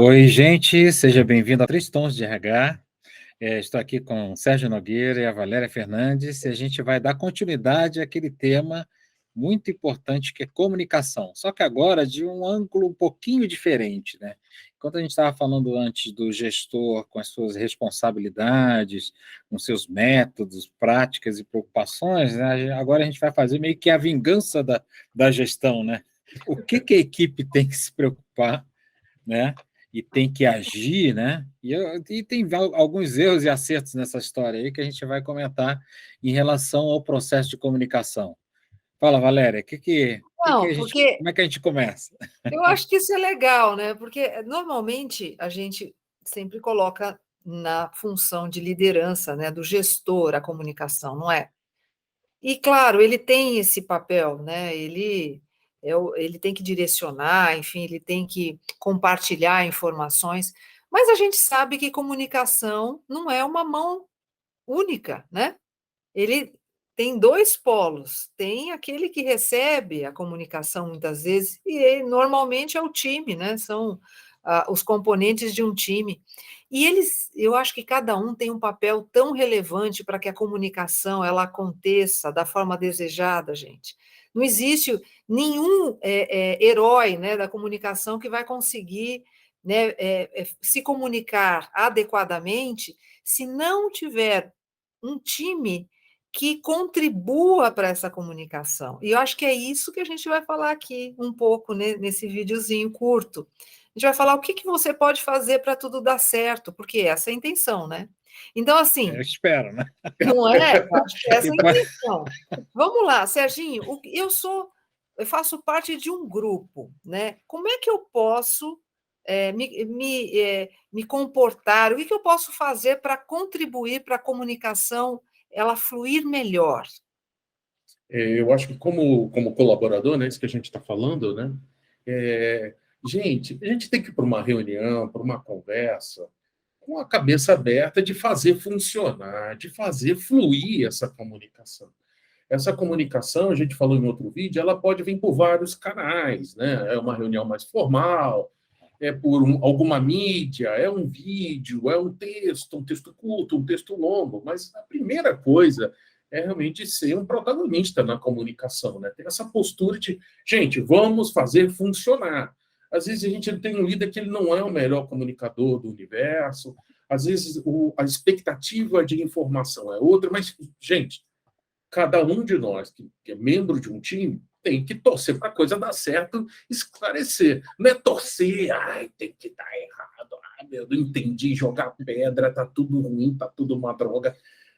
Oi, gente, seja bem-vindo a Três Tons de RH. Estou aqui com o Sérgio Nogueira e a Valéria Fernandes e a gente vai dar continuidade àquele tema muito importante que é comunicação, só que agora de um ângulo um pouquinho diferente, né? Enquanto a gente estava falando antes do gestor com as suas responsabilidades, com seus métodos, práticas e preocupações, né? Agora a gente vai fazer meio que a vingança da gestão, né? O que a equipe tem que se preocupar, né? E tem que agir, né? E tem alguns erros e acertos nessa história aí que a gente vai comentar em relação ao processo de comunicação. Fala, Valéria, Não, porque como é que a gente começa? eu acho que isso é legal, né? Porque normalmente a gente sempre coloca na função de liderança, né, do gestor a comunicação, não é? E claro, ele tem esse papel, né? Ele tem que direcionar, enfim, ele tem que compartilhar informações, mas a gente sabe que comunicação não é uma mão única, né? Ele tem dois polos, tem aquele que recebe a comunicação muitas vezes, e ele, normalmente é o time, né? São os componentes de um time. E eles, eu acho que cada um tem um papel tão relevante para que a comunicação ela aconteça da forma desejada, gente. Não existe nenhum herói, né, da comunicação que vai conseguir, né, se comunicar adequadamente se não tiver um time que contribua para essa comunicação. E eu acho que é isso que a gente vai falar aqui um pouco, né, nesse videozinho curto. A gente vai falar o que você pode fazer para tudo dar certo, porque essa é a intenção, né? Então, Eu assim, espero, né? não é? Eu acho que essa é a Então, intenção. Vamos lá, Serginho, eu faço parte de um grupo, né? Como é que eu posso me comportar? O que eu posso fazer para contribuir para a comunicação ela fluir melhor? Eu acho que como colaborador, né, isso que a gente está falando, né, é, a gente tem que ir para uma reunião, para uma conversa, com a cabeça aberta de fazer funcionar, de fazer fluir essa comunicação. Essa comunicação, a gente falou em outro vídeo, ela pode vir por vários canais, né? É uma reunião mais formal, é por alguma mídia, é um vídeo, é um texto curto, um texto longo, mas a primeira coisa é realmente ser um protagonista na comunicação, né? Ter essa postura de, gente, vamos fazer funcionar. Às vezes a gente tem um líder que ele não é o melhor comunicador do universo, às vezes a expectativa de informação é outra, mas, gente, cada um de nós que é membro de um time tem que torcer para a coisa dar certo, esclarecer. Não é torcer, ai, tem que dar errado, não entendi, jogar pedra, tá tudo ruim, tá tudo uma droga.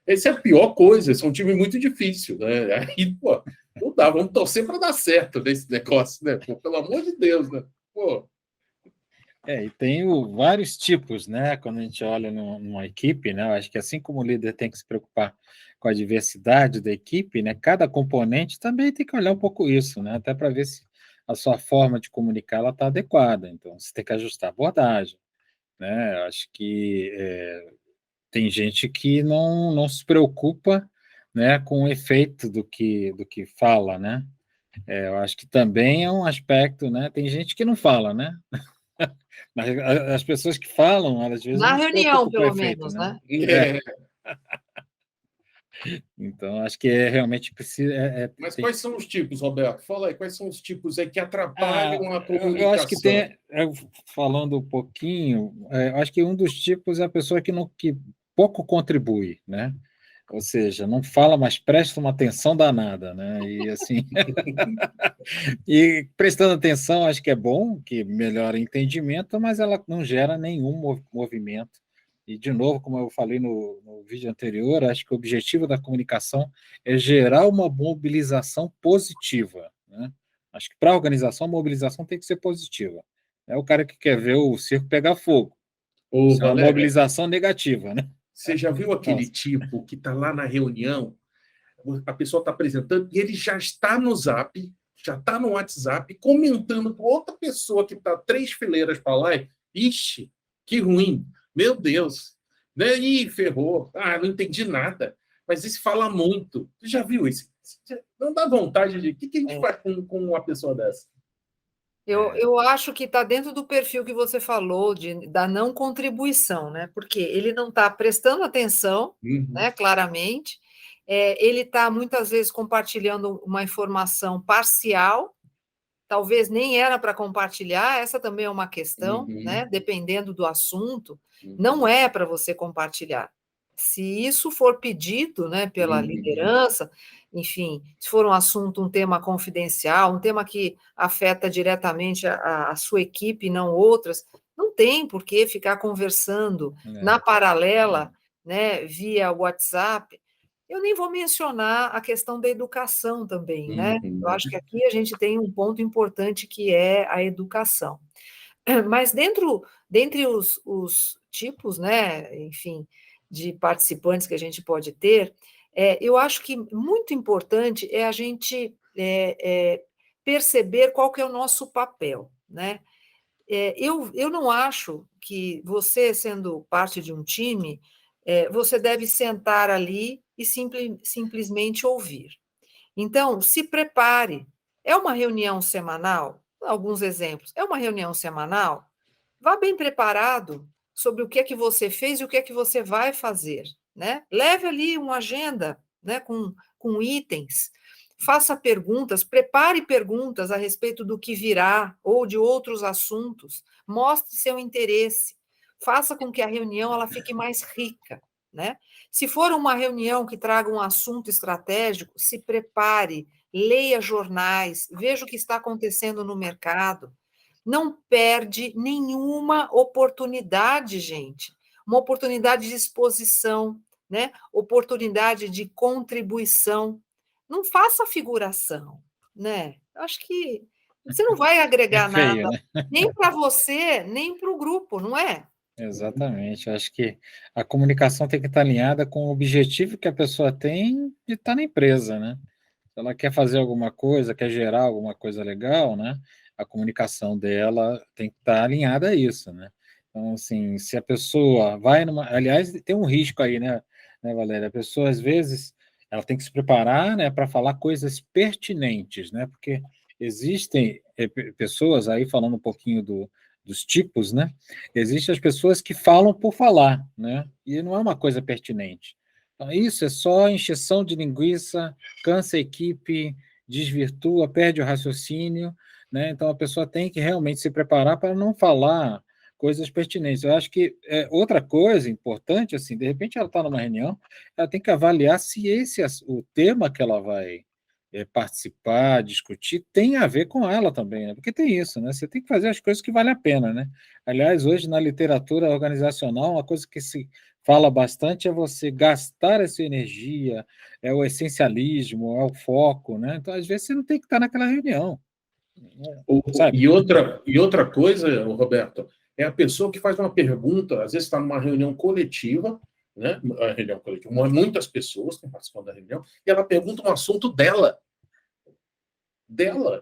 Essa é a pior coisa, esse é um time muito difícil, né? Aí, pô, não dá, vamos torcer para dar certo nesse negócio, né? Pô, pelo amor de Deus, né? Pô. E tem vários tipos, né? Quando a gente olha numa equipe, né? Eu acho que assim como o líder tem que se preocupar com a diversidade da equipe, né? Cada componente também tem que olhar um pouco isso, né? Até para ver se a sua forma de comunicar ela está adequada. Então, você tem que ajustar a abordagem, né? Eu acho que tem gente que não se preocupa, né, com o efeito do que fala, né? Eu acho que também é um aspecto, né? Tem gente que não fala, né? Mas as pessoas que falam, às vezes, Na não se reunião, preocupam com o pelo efeito, menos, né? né? Então, acho que realmente precisa. Mas quais são os tipos, Roberto? Fala aí, quais são os tipos aí que atrapalham a Eu acho que comunicação? tem, falando um pouquinho, eu acho que um dos tipos é a pessoa que pouco contribui, né? Ou seja, não fala, mas presta uma atenção danada, né? E assim, e prestando atenção, acho que é bom, que melhora o entendimento, mas ela não gera nenhum movimento. E, de novo, como eu falei no vídeo anterior, acho que o objetivo da comunicação é gerar uma mobilização positiva, né? Acho que para a organização, a mobilização tem que ser positiva. É o cara que quer ver o circo pegar fogo. Ô, Isso é uma Valéria, mobilização negativa, né? você já viu Então, aquele tipo que está lá na reunião, a pessoa está apresentando e ele já está no Zap, já está no WhatsApp, comentando com outra pessoa que está 3 fileiras para lá, ixi, que ruim, meu Deus, né? Ih, ferrou, não entendi nada. Mas isso fala muito. Você já viu isso? Não dá vontade de. O que a gente faz com uma pessoa dessa? Eu acho que está dentro do perfil que você falou, da não contribuição, né? Porque ele não está prestando atenção, Uhum, né, claramente, ele está muitas vezes compartilhando uma informação parcial, talvez nem era para compartilhar, essa também é uma questão, né? uhum, Dependendo do assunto, não uhum, é para você compartilhar. Se isso for pedido, né, pela uhum, liderança, enfim, se for um assunto, um tema confidencial, um tema que afeta diretamente a sua equipe e não outras, não tem por que ficar conversando na É, paralela, né, via WhatsApp. Eu nem vou mencionar a questão da educação também, né? Eu uhum, acho que aqui a gente tem um ponto importante que é a educação. Mas dentre os tipos, né, enfim, de participantes que a gente pode ter, eu acho que muito importante é a gente perceber qual que é o nosso papel, né? Eu não acho que você, sendo parte de um time, você deve sentar ali e simplesmente ouvir. Então, se prepare. É uma reunião semanal? Alguns exemplos. É uma reunião semanal? Vá bem preparado sobre o que é que você fez e o que é que você vai fazer, né? Leve ali uma agenda, né, com itens. Faça perguntas, prepare perguntas a respeito do que virá ou de outros assuntos. Mostre seu interesse. Faça com que a reunião ela fique mais rica, né? Se for uma reunião que traga um assunto estratégico, se prepare, leia jornais, veja o que está acontecendo no mercado. Não perde nenhuma oportunidade, gente. Uma oportunidade de exposição, né? Oportunidade de contribuição. Não faça figuração, né? Acho que você não vai é agregar feio, nada, né? nem para você, nem para o grupo, não é? Exatamente. Eu acho que a comunicação tem que estar alinhada com o objetivo que a pessoa tem de estar na empresa, né? Se ela quer fazer alguma coisa, quer gerar alguma coisa legal, né? A comunicação dela tem que estar alinhada a isso, né? Então, assim, se a pessoa vai numa. Aliás, tem um risco aí, né, Valéria? A pessoa, às vezes, ela tem que se preparar, né, para falar coisas pertinentes, né? Porque existem pessoas aí, falando um pouquinho dos tipos, né? Existem as pessoas que falam por falar, né? E não é uma coisa pertinente. Então, isso é só encheção de linguiça, cansa a equipe, desvirtua, perde o raciocínio, né? Então a pessoa tem que realmente se preparar para não falar coisas pertinentes. Eu acho que outra coisa importante, assim, de repente ela está numa reunião, ela tem que avaliar se o tema que ela vai participar, discutir, tem a ver com ela também, né? Porque tem isso, né? Você tem que fazer as coisas que valem a pena, né? Aliás, hoje na literatura organizacional, uma coisa que se fala bastante é você gastar essa energia, é o essencialismo, é o foco, né? Então, às vezes, você não tem que estar naquela reunião, sabe? E outra coisa, Roberto, é a pessoa que faz uma pergunta, às vezes está numa reunião coletiva, né? A reunião coletiva, muitas pessoas estão participando da reunião, e ela pergunta um assunto dela.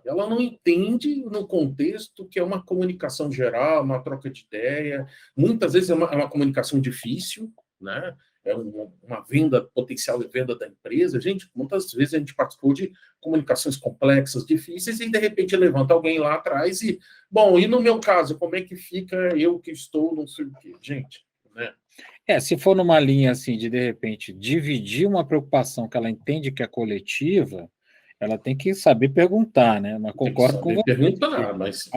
Ela não entende no contexto que é uma comunicação geral, uma troca de ideia. Muitas vezes é uma comunicação difícil, né? É uma venda, potencial de venda da empresa. Gente, muitas vezes a gente participou de comunicações complexas, difíceis, e de repente levanta alguém lá atrás e, bom, e no meu caso, como é que fica eu que estou, não sei o quê? Gente, né? Se for numa linha assim de repente dividir uma preocupação que ela entende que é coletiva, ela tem que saber perguntar, né? Mas Tem que concordo com saber você que perguntar, mas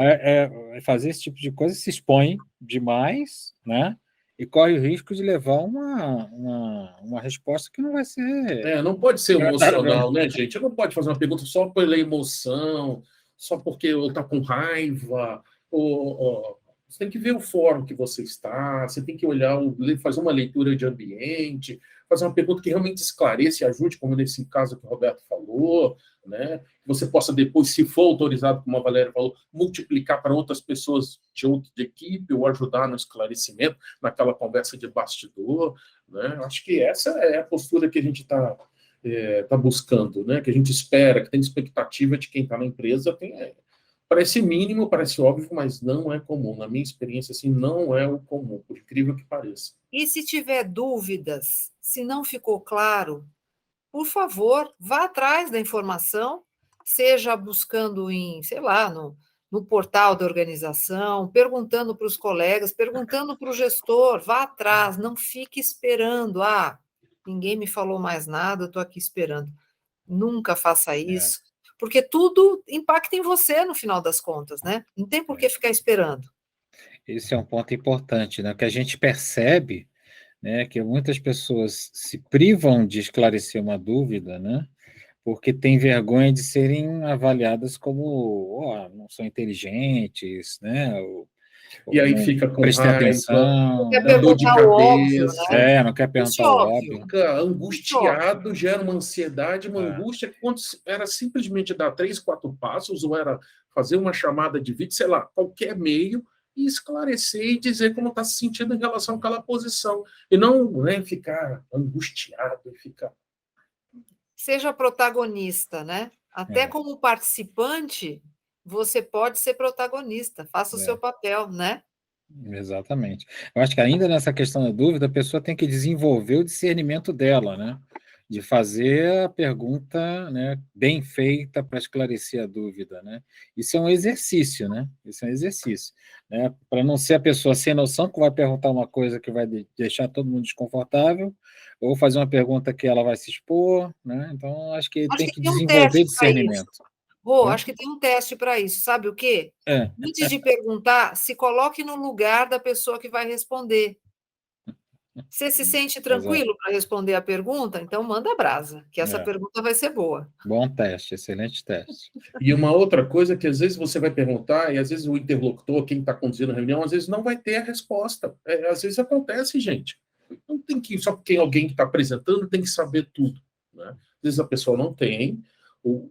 fazer esse tipo de coisa se expõe demais, né? E corre o risco de levar uma resposta que não vai ser não pode ser agradável, né? emocional, né, gente? Não pode fazer uma pergunta só pela emoção, só porque eu está com raiva. Você tem que ver o fórum que você está, você tem que olhar, fazer uma leitura de ambiente, fazer uma pergunta que realmente esclareça e ajude, como nesse caso que o Roberto falou, né? Que você possa depois, se for autorizado, como a Valéria falou, multiplicar para outras pessoas de equipe ou ajudar no esclarecimento, naquela conversa de bastidor. Né? Acho que essa é a postura que a gente tá buscando, né? Que a gente espera, que tem expectativa de quem está na empresa. Parece mínimo, parece óbvio, mas não é comum. Na minha experiência, assim, não é o comum, por incrível que pareça. E se tiver dúvidas, se não ficou claro, por favor, vá atrás da informação, seja buscando em, sei lá, no portal da organização, perguntando para os colegas, perguntando para o gestor, vá atrás, não fique esperando, ninguém me falou mais nada, eu estou aqui esperando. Nunca faça isso, porque tudo impacta em você no final das contas, né? Não tem por que ficar esperando. Esse é um ponto importante, né? Que a gente percebe, né, que muitas pessoas se privam de esclarecer uma dúvida, né? Porque tem vergonha de serem avaliadas como não são inteligentes, né? E Ou aí não fica com prestem raiva, Não atenção, quer né? dá dor de perguntar o óbvio, cabeça, né? Não quer Isso é perguntar o óbvio. óbvio. fica Isso é óbvio. angustiado, gera uma ansiedade, uma angústia, que quando era simplesmente dar 3, 4 passos, ou era fazer uma chamada de vídeo, sei lá, qualquer meio, e esclarecer e dizer como está se sentindo em relação àquela posição. E não, né, ficar angustiado e ficar. Seja protagonista, né? Até como participante, você pode ser protagonista, faça o seu papel, né? Exatamente. Eu acho que ainda nessa questão da dúvida, a pessoa tem que desenvolver o discernimento dela, né? De fazer a pergunta, né, bem feita para esclarecer a dúvida, né? Isso é um exercício, né? Isso é um exercício, né? Para não ser a pessoa sem noção que vai perguntar uma coisa que vai deixar todo mundo desconfortável, ou fazer uma pergunta que ela vai se expor, né? Então, acho que Acho tem que que tem um desenvolver teste para isso. discernimento. Acho que tem um teste para isso. Sabe o quê? Antes de perguntar, se coloque no lugar da pessoa que vai responder. Você se sente tranquilo para responder a pergunta? Então manda brasa, que essa pergunta vai ser boa. Bom teste, excelente teste. E uma outra coisa que às vezes você vai perguntar, e às vezes o interlocutor, quem está conduzindo a reunião, às vezes não vai ter a resposta. Às vezes acontece, gente. Não tem que, só porque alguém que está apresentando tem que saber tudo. Né? Às vezes a pessoa não tem,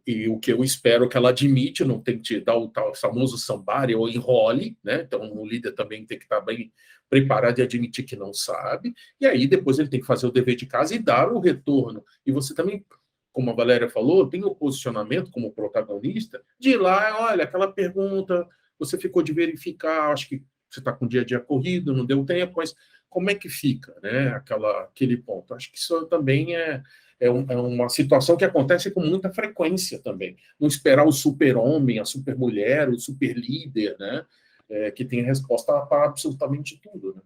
e o que eu espero que ela admite, não tem que te dar o tal famoso somebody ou enrole, né? Então o líder também tem que estar bem preparado e admitir que não sabe, e aí depois ele tem que fazer o dever de casa e dar o retorno. E você também, como a Valéria falou, tem o posicionamento como protagonista de ir lá, olha, aquela pergunta, você ficou de verificar, acho que você está com o dia a dia corrido, não deu tempo, mas como é que fica, né? Aquele ponto. Acho que isso também é uma situação que acontece com muita frequência também. Não esperar o super-homem, a super-mulher, o super-líder, né? Que tem resposta para absolutamente tudo, né?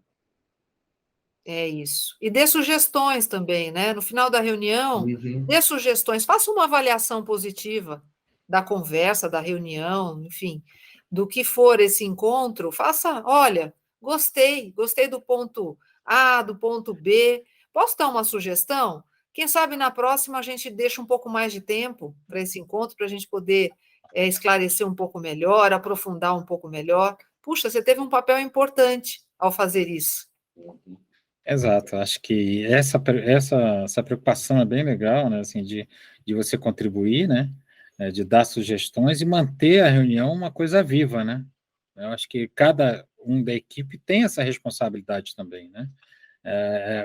É isso. E dê sugestões também, né? No final da reunião, dê sugestões, faça uma avaliação positiva da conversa, da reunião, enfim, do que for esse encontro, faça, olha, gostei do ponto A, do ponto B. Posso dar uma sugestão? Quem sabe na próxima a gente deixa um pouco mais de tempo para esse encontro, para a gente poder esclarecer um pouco melhor, aprofundar um pouco melhor. Puxa, você teve um papel importante ao fazer isso. Exato, acho que essa preocupação é bem legal, né, assim, de você contribuir, né, de dar sugestões e manter a reunião uma coisa viva, né? Eu acho que cada um da equipe tem essa responsabilidade também, né?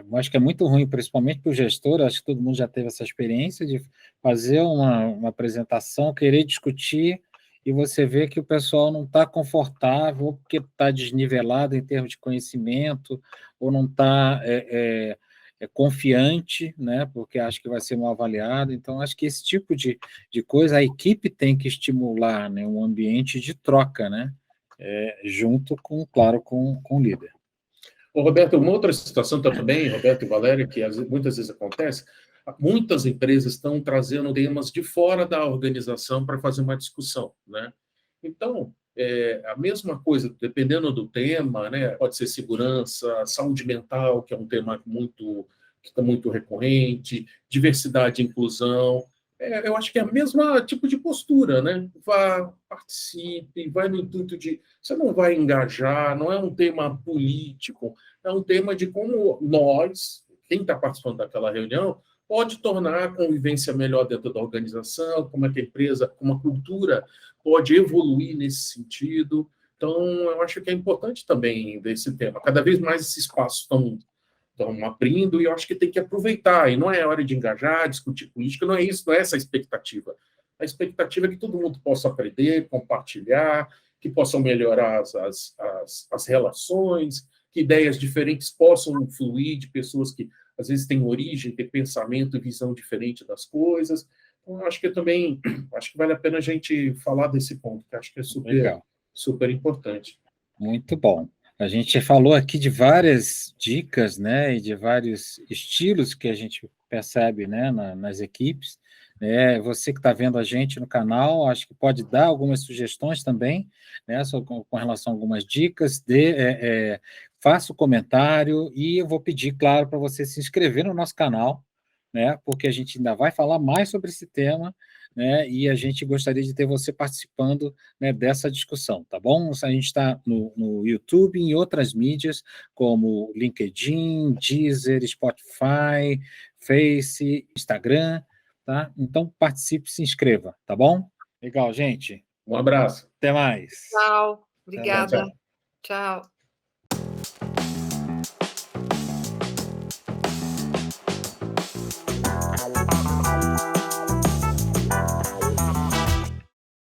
Eu acho que é muito ruim, principalmente para o gestor, acho que todo mundo já teve essa experiência de fazer uma apresentação, querer discutir, e você vê que o pessoal não está confortável, ou porque está desnivelado em termos de conhecimento, ou não está confiante, né, porque acha que vai ser mal avaliado. Então, acho que esse tipo de coisa a equipe tem que estimular, né, um ambiente de troca, né, junto com, claro, com o líder. Ô, Roberto, uma outra situação também, Roberto e Valéria, que muitas vezes acontece, muitas empresas estão trazendo temas de fora da organização para fazer uma discussão, né? Então, a mesma coisa, dependendo do tema, né? Pode ser segurança, saúde mental, que é um tema que está muito recorrente, diversidade e inclusão. Eu acho que é o mesmo tipo de postura, né? Vá, participe, vai no intuito de... Você não vai engajar, não é um tema político, é um tema de como nós, quem está participando daquela reunião, pode tornar a convivência melhor dentro da organização, como é que a empresa, como a cultura pode evoluir nesse sentido. Então, eu acho que é importante também desse tema. Cada vez mais esses espaços estão abrindo e eu acho que tem que aproveitar. E não é hora de engajar, discutir política, não é isso, não é essa a expectativa. A expectativa é que todo mundo possa aprender, compartilhar, que possam melhorar as relações, que ideias diferentes possam fluir de pessoas que às vezes têm origem, têm pensamento e visão diferente das coisas. Então, eu acho que também acho que vale a pena a gente falar desse ponto, que acho que é super super importante. Muito bom. A gente falou aqui de várias dicas, né, e de vários estilos que a gente percebe, né, nas equipes. Você que está vendo a gente no canal, acho que pode dar algumas sugestões também, né, com relação a algumas dicas, faça o comentário e eu vou pedir, claro, para você se inscrever no nosso canal, né, porque a gente ainda vai falar mais sobre esse tema, né, e a gente gostaria de ter você participando, né, dessa discussão, tá bom? A gente está no YouTube e em outras mídias, como LinkedIn, Deezer, Spotify, Face, Instagram, tá? Então, participe, se inscreva, tá bom? Legal, gente. Um abraço. Até mais. Tchau. Tchau, Obrigada. tchau. Tchau.